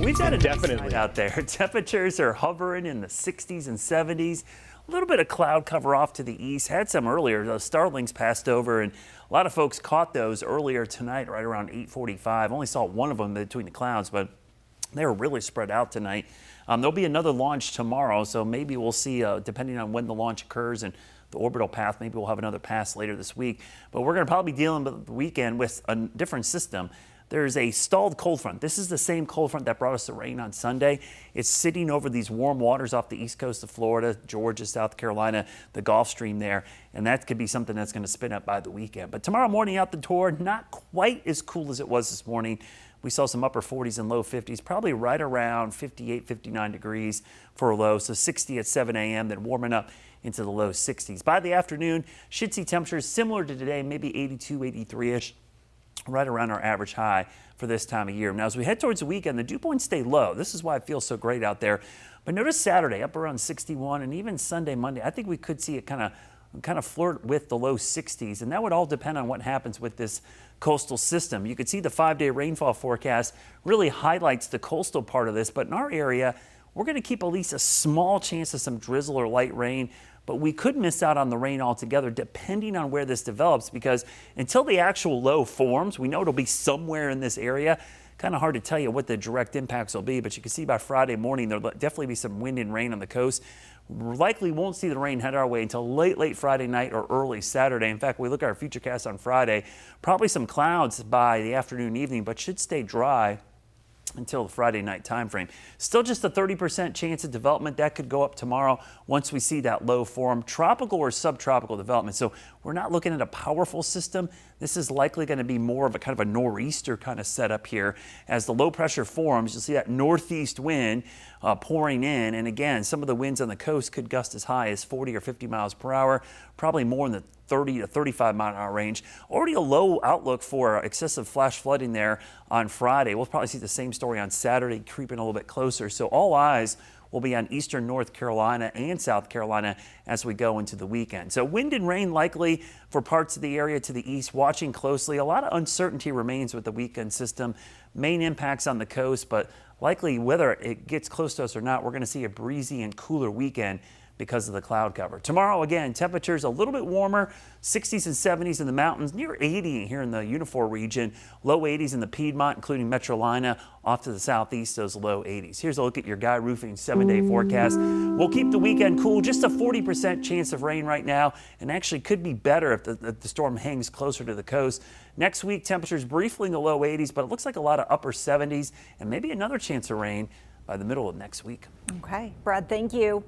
We've had a Definitely. night out there. Temperatures are hovering in the 60s and 70s. A little bit of cloud cover off to the east. Had some earlier. Those starlings passed over, and a lot of folks caught those earlier tonight, right around 8:45. Only saw one of them between the clouds, but they were really spread out tonight. There'll be another launch tomorrow, so maybe we'll see, depending on when the launch occurs and the orbital path, maybe we'll have another pass later this week. But we're going to probably be dealing with the weekend with a different system. There's a stalled cold front. This is the same cold front that brought us the rain on Sunday. It's sitting over these warm waters off the east coast of Florida, Georgia, South Carolina, the Gulf Stream there, and that could be something that's going to spin up by the weekend. But tomorrow morning out the door, not quite as cool as it was this morning. We saw some upper 40s and low 50s, probably right around 58, 59 degrees for a low, so 60 at 7 a.m., then warming up into the low 60s. By the afternoon, should see temperatures similar to today, maybe 82, 83-ish. Right around our average high for this time of year. Now, as we head towards the weekend, the dew points stay low. This is why it feels so great out there. But notice Saturday up around 61, and even Sunday, Monday, I think we could see it kind of flirt with the low 60s, and that would all depend on what happens with this coastal system. You could see the 5-day rainfall forecast really highlights the coastal part of this, but in our area, we're going to keep at least a small chance of some drizzle or light rain. But we could miss out on the rain altogether depending on where this develops, because until the actual low forms, we know it'll be somewhere in this area. Kind of hard to tell you what the direct impacts will be, but you can see by Friday morning there'll definitely be some wind and rain on the coast. Likely won't see the rain head our way until late Friday night or early Saturday. In fact, we look at our futurecast on Friday, probably some clouds by the afternoon, evening, but should stay dry until the Friday night time frame. Still just a 30% chance of development. That could go up tomorrow once we see that low form, tropical or subtropical development. So we're not looking at a powerful system. This is likely going to be more of a kind of a nor'easter kind of setup here. As the low pressure forms, you'll see that northeast wind pouring in. And again, some of the winds on the coast could gust as high as 40 or 50 miles per hour, probably more in the 30 to 35 mile an hour range. Already a low outlook for excessive flash flooding there on Friday. We'll probably see the same story on Saturday, creeping a little bit closer. So all eyes will be on eastern North Carolina and South Carolina as we go into the weekend. So wind and rain likely for parts of the area to the east, watching closely. A lot of uncertainty remains with the weekend system. Main impacts on the coast, but likely whether it gets close to us or not, we're going to see a breezy and cooler weekend because of the cloud cover. Tomorrow, again, temperatures a little bit warmer, 60s and 70s in the mountains, near 80 here in the Unifor region, low 80s in the Piedmont, including Metrolina, off to the southeast, those low 80s. Here's a look at your Guy Roofing 7-day forecast. We'll keep the weekend cool, just a 40% chance of rain right now, and actually could be better if the storm hangs closer to the coast. Next week, temperatures briefly in the low 80s, but it looks like a lot of upper 70s, and maybe another chance of rain by the middle of next week. Okay, Brad, thank you.